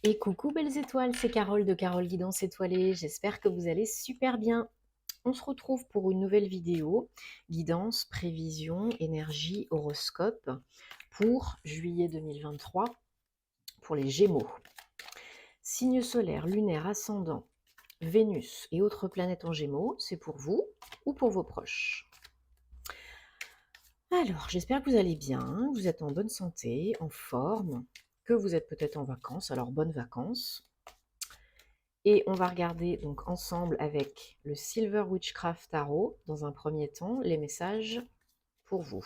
Et coucou belles étoiles, c'est Carole de Carole Guidance Étoilée, j'espère que vous allez super bien. On se retrouve pour une nouvelle vidéo, guidance, prévision, énergie, horoscope pour juillet 2023 pour les Gémeaux. Signe solaire, lunaire, ascendant, Vénus et autres planètes en Gémeaux, c'est pour vous ou pour vos proches. Alors, j'espère que vous allez bien, que vous êtes en bonne santé, en forme, que vous êtes peut-être en vacances, alors bonnes vacances. Et on va regarder donc ensemble avec le Silver Witchcraft Tarot, dans un premier temps, les messages pour vous.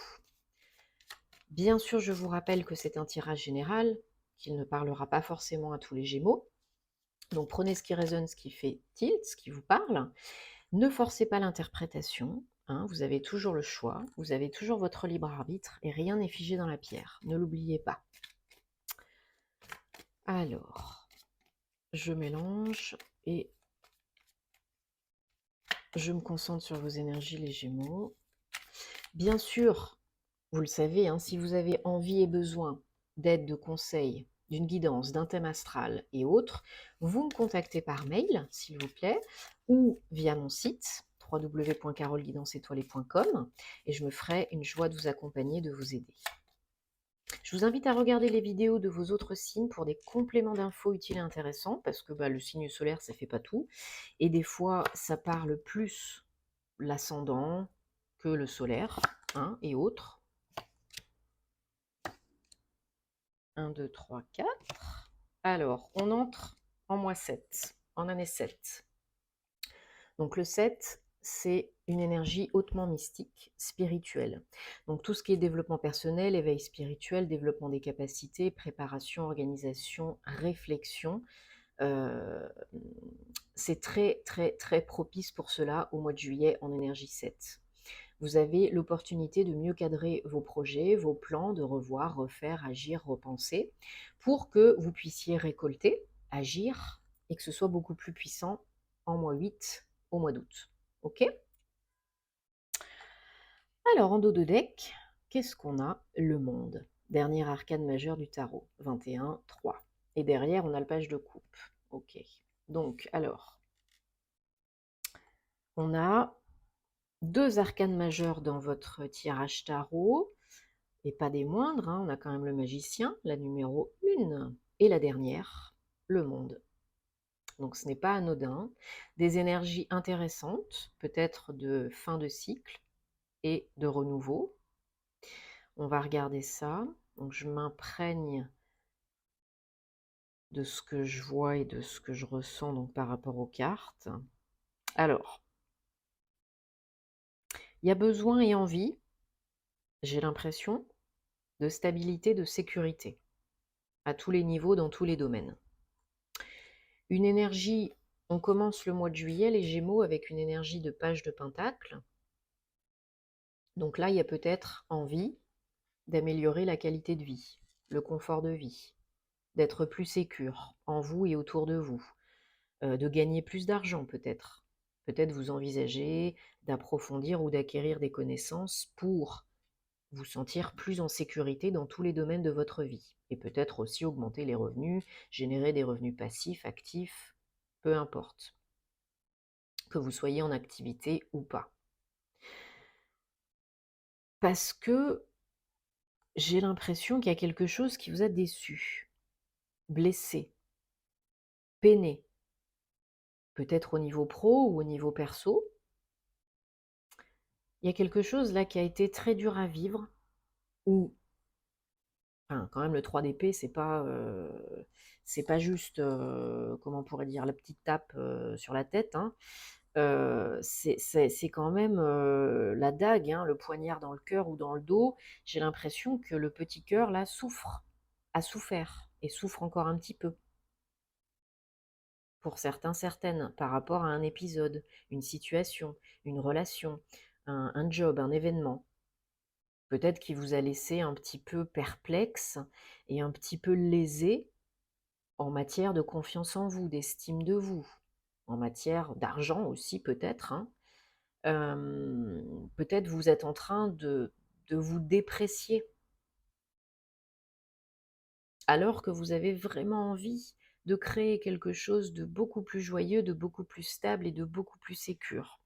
Bien sûr, je vous rappelle que c'est un tirage général, qu'il ne parlera pas forcément à tous les Gémeaux. Donc prenez ce qui résonne, ce qui fait tilt, ce qui vous parle. Ne forcez pas l'interprétation, hein, vous avez toujours le choix, vous avez toujours votre libre arbitre et rien n'est figé dans la pierre. Ne l'oubliez pas. Alors, je mélange et je me concentre sur vos énergies, les Gémeaux. Bien sûr, vous le savez, hein, si vous avez envie et besoin d'aide, de conseils, d'une guidance, d'un thème astral et autres, vous me contactez par mail, s'il vous plaît, ou via mon site www.caroleguidanceétoilée.com et je me ferai une joie de vous accompagner, de vous aider. Je vous invite à regarder les vidéos de vos autres signes pour des compléments d'infos utiles et intéressants, parce que le signe solaire, ça fait pas tout, et des fois, ça parle plus l'ascendant que le solaire, hein, et autres. 1, 2, 3, 4. Alors, on entre en mois 7, en année 7. Donc le 7, c'est une énergie hautement mystique, spirituelle. Donc tout ce qui est développement personnel, éveil spirituel, développement des capacités, préparation, organisation, réflexion, euh, c'est très très très propice pour cela au mois de juillet en énergie 7. Vous avez l'opportunité de mieux cadrer vos projets, vos plans, de revoir, refaire, agir, repenser, pour que vous puissiez récolter, agir, et que ce soit beaucoup plus puissant en mois 8, au mois d'août. Ok? Alors, en dos de deck, qu'est-ce qu'on a? Le monde. Dernier arcane majeur du tarot, 21, 3. Et derrière, on a le page de coupe. Ok. Donc, alors, on a deux arcanes majeurs dans votre tirage tarot. Et pas des moindres, hein, on a quand même le magicien, la numéro 1, et la dernière, le monde. Donc ce n'est pas anodin. Des énergies intéressantes, peut-être de fin de cycle et de renouveau. On va regarder ça. Donc je m'imprègne de ce que je vois et de ce que je ressens donc, par rapport aux cartes. Alors, il y a besoin et envie, j'ai l'impression, de stabilité, de sécurité, à tous les niveaux, dans tous les domaines. Une énergie, on commence le mois de juillet, les Gémeaux, avec une énergie de page de Pentacle. Donc là, il y a peut-être envie d'améliorer la qualité de vie, le confort de vie, d'être plus sécure en vous et autour de vous, de gagner plus d'argent peut-être. Peut-être vous envisagez d'approfondir ou d'acquérir des connaissances pour vous sentir plus en sécurité dans tous les domaines de votre vie. Et peut-être aussi augmenter les revenus, générer des revenus passifs, actifs, peu importe, que vous soyez en activité ou pas. Parce que j'ai l'impression qu'il y a quelque chose qui vous a déçu, blessé, peiné, peut-être au niveau pro ou au niveau perso. Il y a quelque chose là qui a été très dur à vivre, ou, enfin, quand même, le 3 d'épée, c'est pas juste, comment on pourrait dire, la petite tape sur la tête, hein. C'est quand même la dague, hein, le poignard dans le cœur ou dans le dos. J'ai l'impression que le petit cœur, là, souffre, a souffert et souffre encore un petit peu. Pour certains, certaines, par rapport à un épisode, une situation, une relation, un job, un événement. Peut-être qu'il vous a laissé un petit peu perplexe et un petit peu lésé en matière de confiance en vous, d'estime de vous, en matière d'argent aussi peut-être, hein. Peut-être vous êtes en train de vous déprécier, alors que vous avez vraiment envie de créer quelque chose de beaucoup plus joyeux, de beaucoup plus stable et de beaucoup plus sécure.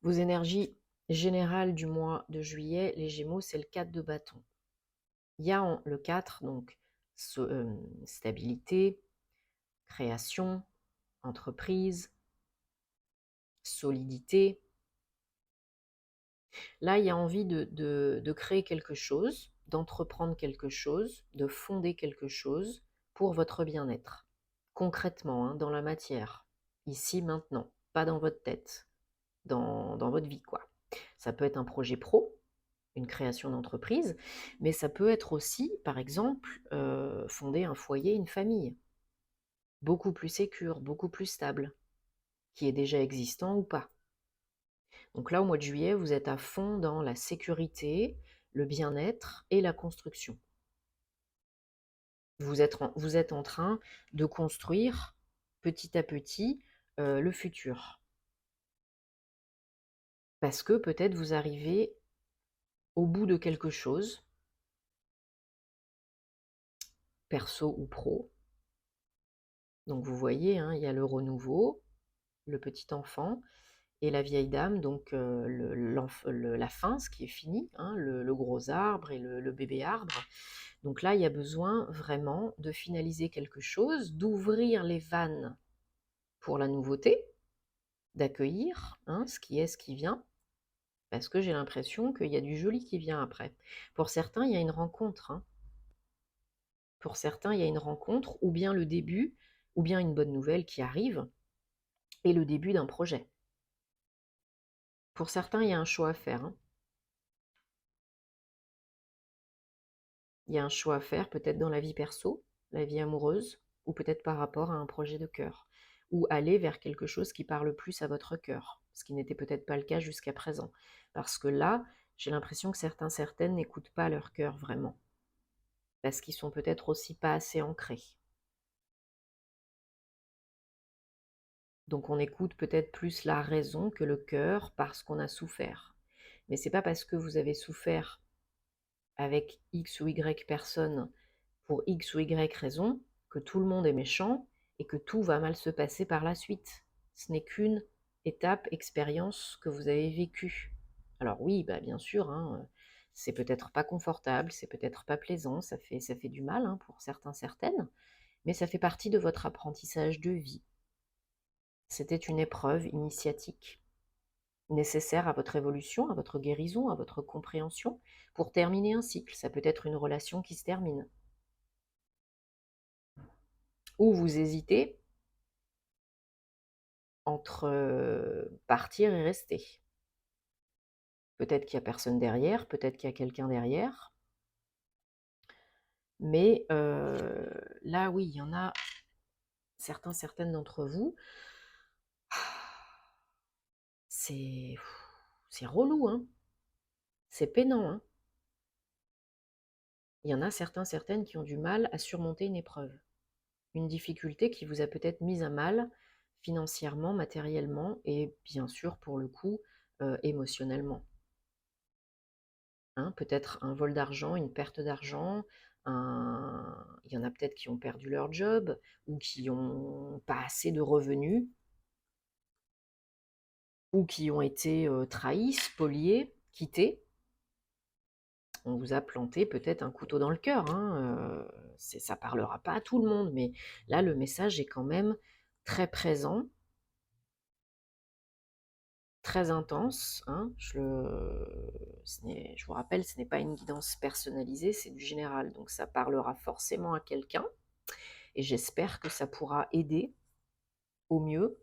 Vos énergies générales du mois de juillet, les Gémeaux, c'est le 4 de bâton. Il y a le 4, donc stabilité, création, entreprise, solidité. Là, il y a envie de créer quelque chose, d'entreprendre quelque chose, de fonder quelque chose pour votre bien-être. Concrètement, hein, dans la matière, ici, maintenant, pas dans votre tête, dans votre vie, quoi. Ça peut être un projet pro, une création d'entreprise, mais ça peut être aussi, par exemple, fonder un foyer, une famille, beaucoup plus sécure, beaucoup plus stable, qui est déjà existant ou pas. Donc là, au mois de juillet, vous êtes à fond dans la sécurité, le bien-être et la construction. Vous êtes en train de construire petit à petit le futur. Parce que peut-être vous arrivez au bout de quelque chose, perso ou pro. Donc vous voyez, hein, il y a le renouveau, le petit enfant et la vieille dame, donc la fin, ce qui est fini, hein, le gros arbre et le bébé arbre. Donc là, il y a besoin vraiment de finaliser quelque chose, d'ouvrir les vannes pour la nouveauté, d'accueillir hein, ce qui est, ce qui vient, parce que j'ai l'impression qu'il y a du joli qui vient après. Pour certains, il y a une rencontre. Hein. Pour certains, il y a une rencontre, ou bien le début, ou bien une bonne nouvelle qui arrive, et le début d'un projet. Pour certains, il y a un choix à faire. Hein. Il y a un choix à faire, peut-être dans la vie perso, la vie amoureuse, ou peut-être par rapport à un projet de cœur, ou aller vers quelque chose qui parle plus à votre cœur, ce qui n'était peut-être pas le cas jusqu'à présent. Parce que là, j'ai l'impression que certaines n'écoutent pas leur cœur vraiment, parce qu'ils sont peut-être aussi pas assez ancrés. Donc on écoute peut-être plus la raison que le cœur parce qu'on a souffert. Mais c'est pas parce que vous avez souffert avec X ou Y personnes pour X ou Y raison que tout le monde est méchant et que tout va mal se passer par la suite. Ce n'est qu'une étape, expérience que vous avez vécue. Alors oui, bah bien sûr, hein, c'est peut-être pas confortable, c'est peut-être pas plaisant, ça fait du mal hein, pour certains, certaines, mais ça fait partie de votre apprentissage de vie. C'était une épreuve initiatique, nécessaire à votre évolution, à votre guérison, à votre compréhension, pour terminer un cycle. Ça peut être une relation qui se termine. Ou vous hésitez entre partir et rester. Peut-être qu'il n'y a personne derrière, peut-être qu'il y a quelqu'un derrière. Mais là, oui, il y en a certaines d'entre vous. C'est relou, hein. C'est peinant, hein. Il y en a certaines qui ont du mal à surmonter une épreuve. Une difficulté qui vous a peut-être mise à mal financièrement, matériellement et bien sûr, pour le coup, émotionnellement. Hein, peut-être un vol d'argent, une perte d'argent, il y en a peut-être qui ont perdu leur job ou qui n'ont pas assez de revenus ou qui ont été trahis, spoliés, quittés. On vous a planté peut-être un couteau dans le cœur. Hein, ça ne parlera pas à tout le monde, mais là, le message est quand même très présent, très intense. Hein. Je vous rappelle, ce n'est pas une guidance personnalisée, c'est du général. Donc ça parlera forcément à quelqu'un. Et j'espère que ça pourra aider au mieux.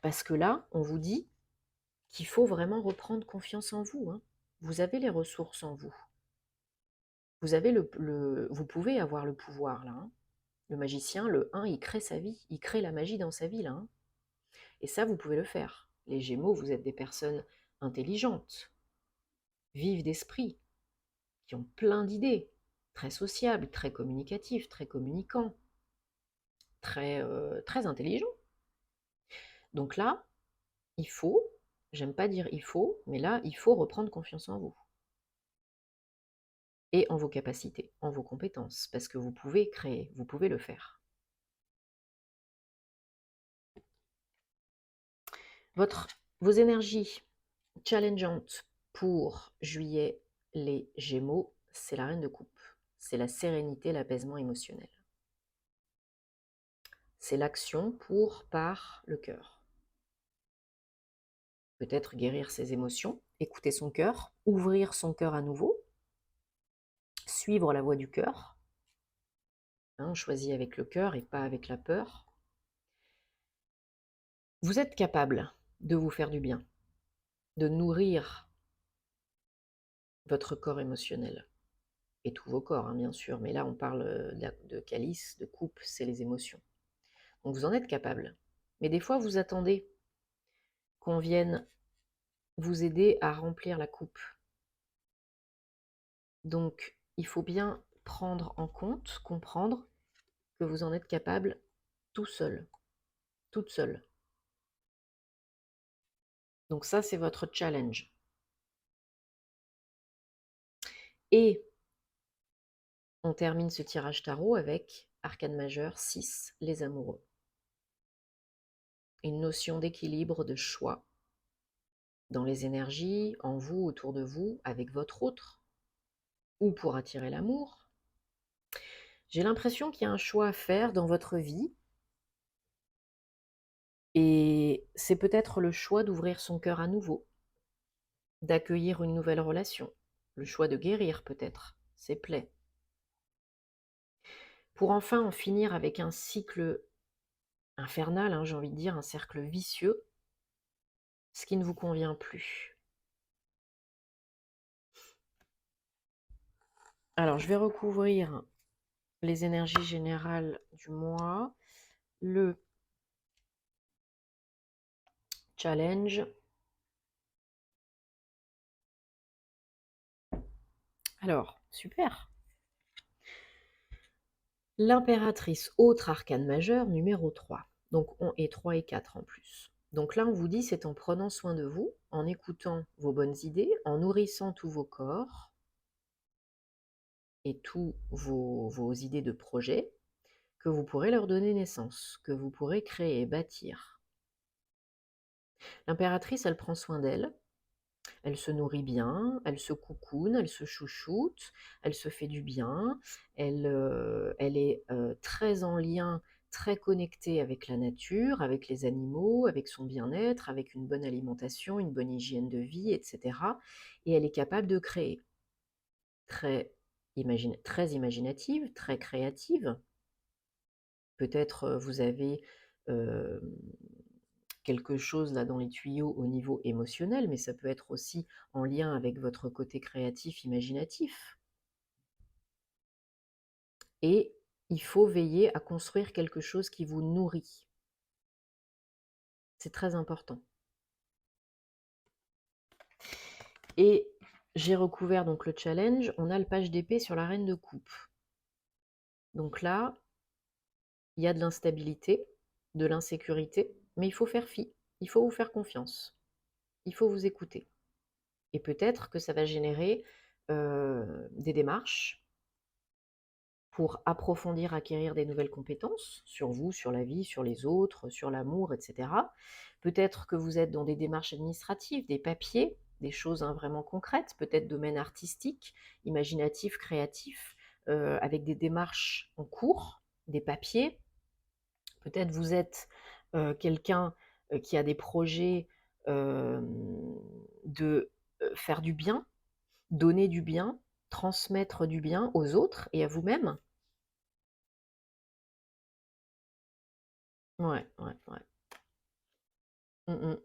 Parce que là, on vous dit qu'il faut vraiment reprendre confiance en vous. Hein. Vous avez les ressources en vous. Vous, avez vous pouvez avoir le pouvoir là. Hein. Le magicien, le 1, il crée sa vie. Il crée la magie dans sa vie là. Hein. Et ça, vous pouvez le faire. Les Gémeaux, vous êtes des personnes intelligentes, vives d'esprit, qui ont plein d'idées, très sociables, très communicatifs, très communicants, très intelligents. Donc là, il faut, j'aime pas dire il faut, mais là, il faut reprendre confiance en vous. Et en vos capacités, en vos compétences, parce que vous pouvez créer, vous pouvez le faire. Vos énergies challengeantes pour juillet, les Gémeaux, c'est la reine de coupe. C'est la sérénité, l'apaisement émotionnel. C'est l'action par le cœur. Peut-être guérir ses émotions, écouter son cœur, ouvrir son cœur à nouveau, suivre la voie du cœur. On choisit avec le cœur et pas avec la peur. Vous êtes capable de vous faire du bien, de nourrir votre corps émotionnel. Et tous vos corps, bien sûr, mais là on parle de calice, de coupe, c'est les émotions. Donc vous en êtes capable. Mais des fois vous attendez qu'on vienne vous aider à remplir la coupe. Donc il faut bien prendre en compte, comprendre que vous en êtes capable tout seul, toute seule. Donc ça c'est votre challenge. Et on termine ce tirage tarot avec Arcane majeur 6, les amoureux. Une notion d'équilibre, de choix dans les énergies, en vous, autour de vous, avec votre autre, ou pour attirer l'amour. J'ai l'impression qu'il y a un choix à faire dans votre vie, et c'est peut-être le choix d'ouvrir son cœur à nouveau, d'accueillir une nouvelle relation, le choix de guérir peut-être ses plaies, pour enfin en finir avec un cycle infernal, j'ai envie de dire, un cercle vicieux, ce qui ne vous convient plus. Alors, je vais recouvrir les énergies générales du mois, le challenge. Alors, super. L'impératrice, autre arcane majeur, numéro 3. Donc, on est 3 et 4 en plus. Donc là, on vous dit, c'est en prenant soin de vous, en écoutant vos bonnes idées, en nourrissant tous vos corps et tous vos idées de projet, que vous pourrez leur donner naissance, que vous pourrez créer, bâtir. L'impératrice, elle prend soin d'elle, elle se nourrit bien, elle se coucoune, elle se chouchoute, elle se fait du bien, elle est très en lien, très connectée avec la nature, avec les animaux, avec son bien-être, avec une bonne alimentation, une bonne hygiène de vie, etc. Et elle est capable de créer. Très imaginative, très créative. Peut-être vous avez quelque chose là dans les tuyaux au niveau émotionnel, mais ça peut être aussi en lien avec votre côté créatif, imaginatif. Et il faut veiller à construire quelque chose qui vous nourrit. C'est très important. Et j'ai recouvert donc le challenge. On a le page d'épée sur la reine de coupe. Donc là, il y a de l'instabilité, de l'insécurité, mais il faut faire fi. Il faut vous faire confiance. Il faut vous écouter. Et peut-être que ça va générer des démarches pour approfondir, acquérir des nouvelles compétences sur vous, sur la vie, sur les autres, sur l'amour, etc. Peut-être que vous êtes dans des démarches administratives, des papiers, des choses vraiment concrètes, peut-être domaine artistique, imaginatif, créatif, avec des démarches en cours, des papiers. Peut-être vous êtes quelqu'un qui a des projets de faire du bien, donner du bien, transmettre du bien aux autres et à vous-même. Ouais, ouais, ouais. Mmh.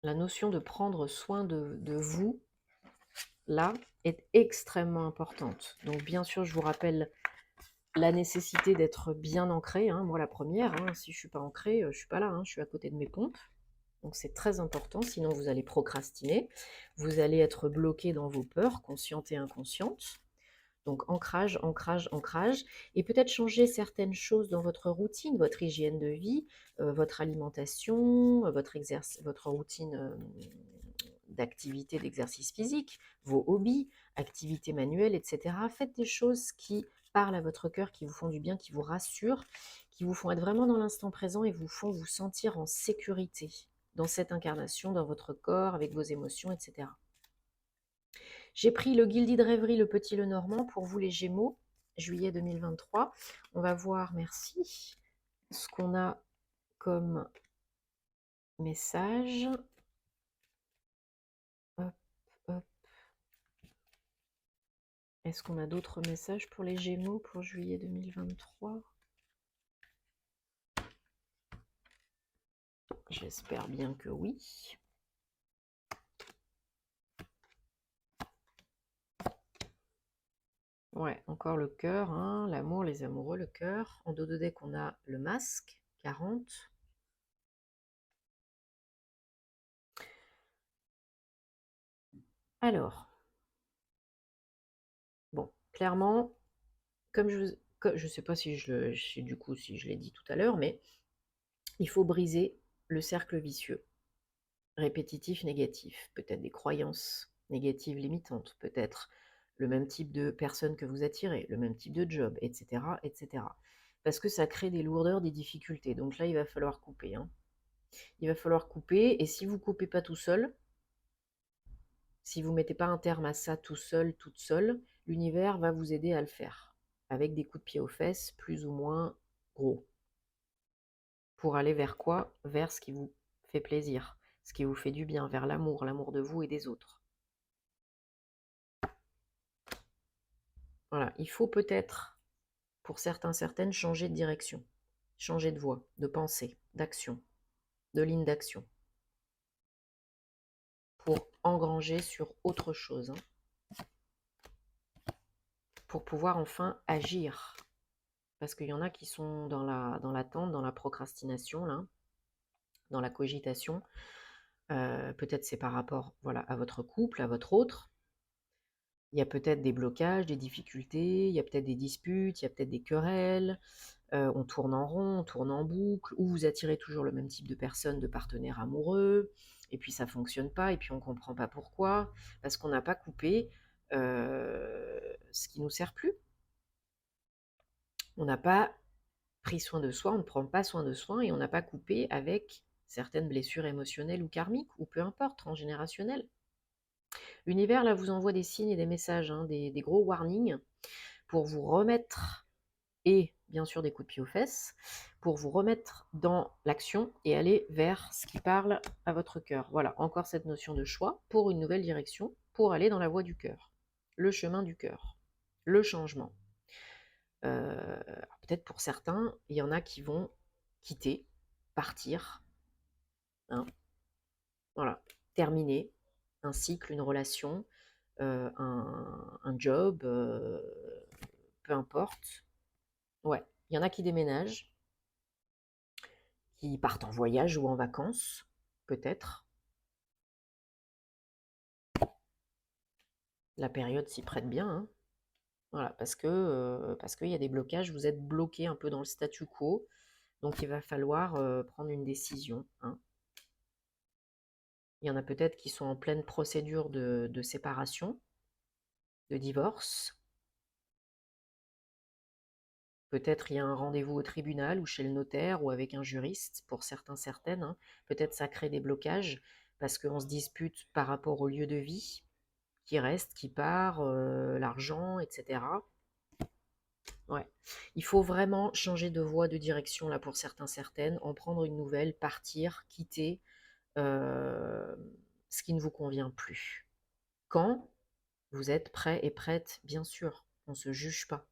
La notion de prendre soin de vous, là, est extrêmement importante. Donc bien sûr, je vous rappelle la nécessité d'être bien ancré, moi la première, si je suis pas ancrée, je suis pas là, je suis à côté de mes pompes. Donc c'est très important, sinon vous allez procrastiner, vous allez être bloqué dans vos peurs, conscientes et inconscientes. Donc ancrage, ancrage, ancrage, et peut-être changer certaines choses dans votre routine, votre hygiène de vie, votre alimentation, votre routine d'activité, d'exercice physique, vos hobbies, activités manuelles, etc. Faites des choses qui parlent à votre cœur, qui vous font du bien, qui vous rassurent, qui vous font être vraiment dans l'instant présent et vous font vous sentir en sécurité. dans cette incarnation, dans votre corps, avec vos émotions, etc. J'ai pris le Guilded Rêverie, le Petit Lenormand, pour vous les Gémeaux, juillet 2023. On va voir, merci, ce qu'on a comme message. Hop, hop. Est-ce qu'on a d'autres messages pour les Gémeaux pour juillet 2023? J'espère bien que oui. Ouais, encore le cœur, hein, l'amour, les amoureux, le cœur. En dos de deck, on a le masque, 40. Alors, bon, clairement, comme je sais pas si du coup si je l'ai dit tout à l'heure, mais il faut briser le cercle vicieux, répétitif, négatif, peut-être des croyances négatives limitantes, peut-être le même type de personne que vous attirez, le même type de job, etc., etc. Parce que ça crée des lourdeurs, des difficultés. Donc là, il va falloir couper, hein. Il va falloir couper, et si vous ne coupez pas tout seul, si vous ne mettez pas un terme à ça tout seul, toute seule, l'univers va vous aider à le faire, avec des coups de pied aux fesses plus ou moins gros. Pour aller vers quoi? Vers ce qui vous fait plaisir, ce qui vous fait du bien, vers l'amour, l'amour de vous et des autres. Voilà, il faut peut-être, pour certains, certaines, changer de direction, changer de voie, de pensée, d'action, de ligne d'action, pour engranger sur autre chose, hein, pour pouvoir enfin agir. Parce qu'il y en a qui sont dans l'attente, dans la procrastination, là, dans la cogitation. Peut-être c'est par rapport, voilà, à votre couple, à votre autre. Il y a peut-être des blocages, des difficultés, il y a peut-être des disputes, il y a peut-être des querelles. On tourne en rond, on tourne en boucle, ou vous attirez toujours le même type de personne, de partenaire amoureux, et puis ça ne fonctionne pas, et puis on ne comprend pas pourquoi, parce qu'on n'a pas coupé ce qui ne nous sert plus. On n'a pas pris soin de soi, on ne prend pas soin de soi, et on n'a pas coupé avec certaines blessures émotionnelles ou karmiques, ou peu importe, transgénérationnelles. L'univers, là, vous envoie des signes et des messages, hein, des gros warnings, pour vous remettre, et bien sûr des coups de pied aux fesses, pour vous remettre dans l'action et aller vers ce qui parle à votre cœur. Voilà, encore cette notion de choix pour une nouvelle direction, pour aller dans la voie du cœur, le chemin du cœur, le changement. Peut-être pour certains, il y en a qui vont quitter, partir, hein, voilà, terminer un cycle, une relation, un job, peu importe. Ouais, il y en a qui déménagent, qui partent en voyage ou en vacances, peut-être. La période s'y prête bien, hein. Voilà, parce qu'il y a des blocages, vous êtes bloqué un peu dans le statu quo, donc il va falloir prendre une décision, hein. Il y en a peut-être qui sont en pleine procédure de séparation, de divorce. Peut-être il y a un rendez-vous au tribunal ou chez le notaire ou avec un juriste, pour certains, certaines, hein. Peut-être ça crée des blocages parce qu'on se dispute par rapport au lieu de vie, qui reste, qui part, l'argent, etc. Ouais. Il faut vraiment changer de voie, de direction, là, pour certains, certaines, en prendre une nouvelle, partir, quitter euh, ce qui ne vous convient plus. Quand vous êtes prêt et prête, bien sûr, on ne se juge pas.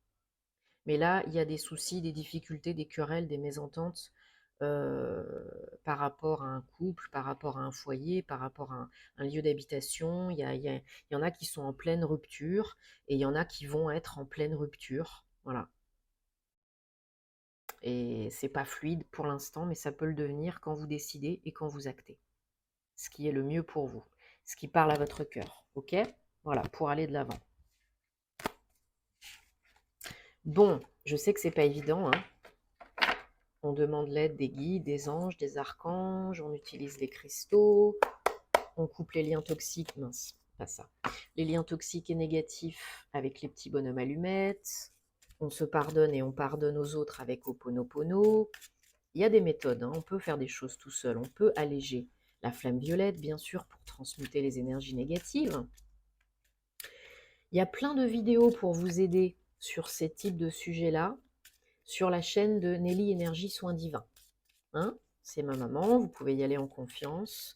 Mais là, il y a des soucis, des difficultés, des querelles, des mésententes par rapport à un couple, par rapport à un foyer, par rapport à un lieu d'habitation. Il y en a qui sont en pleine rupture et il y en a qui vont être en pleine rupture. Voilà. Et c'est pas fluide pour l'instant, mais ça peut le devenir quand vous décidez et quand vous actez. Ce qui est le mieux pour vous, ce qui parle à votre cœur. Ok? Voilà, pour aller de l'avant. Bon, je sais que c'est pas évident, hein. On demande l'aide des guides, des anges, des archanges, on utilise les cristaux, on coupe les liens toxiques, mince, pas ça. Les liens toxiques et négatifs avec les petits bonhommes allumettes, on se pardonne et on pardonne aux autres avec Ho'oponopono. Il y a des méthodes, hein, on peut faire des choses tout seul, on peut alléger La flamme violette, bien sûr, pour transmuter les énergies négatives. Il y a plein de vidéos pour vous aider sur ces types de sujets-là, sur la chaîne de Nelly Énergie Soins Divins. Hein, c'est ma maman, vous pouvez y aller en confiance.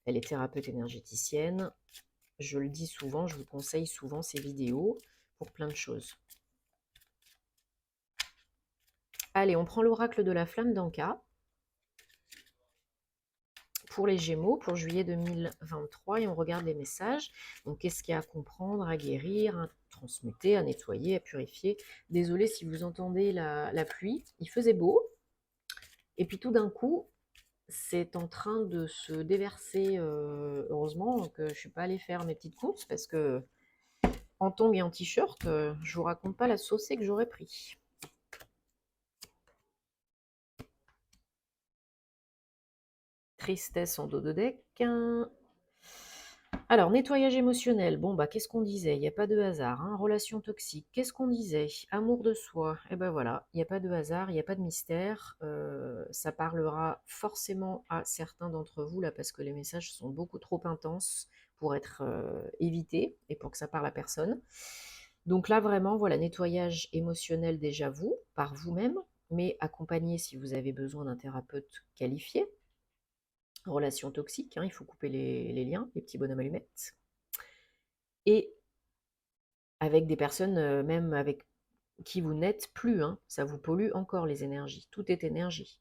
Elle est thérapeute énergéticienne. Je le dis souvent, je vous conseille souvent ces vidéos pour plein de choses. Allez, on prend l'oracle de la flamme d'Anka pour les Gémeaux pour juillet 2023 et on regarde les messages. Donc, qu'est-ce qu'il y a à comprendre, à guérir, à transmuter, à nettoyer, à purifier? Désolée si vous entendez la pluie, il faisait beau. Et puis tout d'un coup, c'est en train de se déverser. Heureusement que je ne suis pas allée faire mes petites courses parce que en tongs et en t-shirt, je vous raconte pas la saucée que j'aurais pris. Tristesse en dos de deck. Alors, nettoyage émotionnel. Bon, bah, qu'est-ce qu'on disait? Il n'y a pas de hasard. Hein. Relation toxique. Qu'est-ce qu'on disait? Amour de soi. Eh ben voilà, il n'y a pas de hasard, il n'y a pas de mystère. Ça parlera forcément à certains d'entre vous, là, parce que les messages sont beaucoup trop intenses pour être évités et pour que ça parle à personne. Donc là, vraiment, voilà, nettoyage émotionnel déjà vous, par vous-même, mais accompagné si vous avez besoin d'un thérapeute qualifié. Relation toxique, hein, il faut couper les liens, les petits bonhommes allumettes. Et avec des personnes, même avec qui vous n'êtes plus, hein, ça vous pollue encore les énergies. Tout est énergie.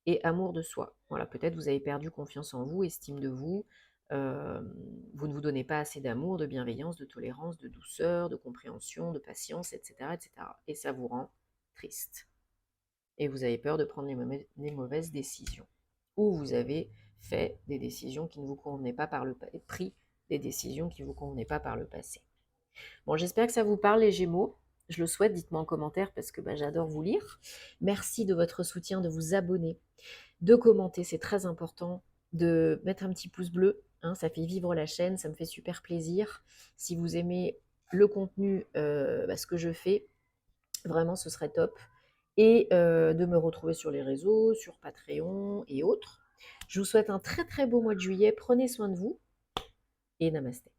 Et amour de soi. Voilà, peut-être vous avez perdu confiance en vous, estime de vous. Vous ne vous donnez pas assez d'amour, de bienveillance, de tolérance, de douceur, de compréhension, de patience, etc., etc. Et ça vous rend triste. Et vous avez peur de prendre les mauvaises décisions. Ou vous avez fait des décisions qui ne vous convenaient pas par le passé, pris des décisions qui ne vous convenaient pas par le passé. Bon, j'espère que ça vous parle les Gémeaux. Je le souhaite, dites-moi en commentaire parce que j'adore vous lire. Merci de votre soutien, de vous abonner, de commenter, c'est très important, de mettre un petit pouce bleu, hein, ça fait vivre la chaîne, ça me fait super plaisir. Si vous aimez le contenu, ce que je fais, vraiment ce serait top. Et de me retrouver sur les réseaux, sur Patreon et autres. Je vous souhaite un très très beau mois de juillet, prenez soin de vous et namasté.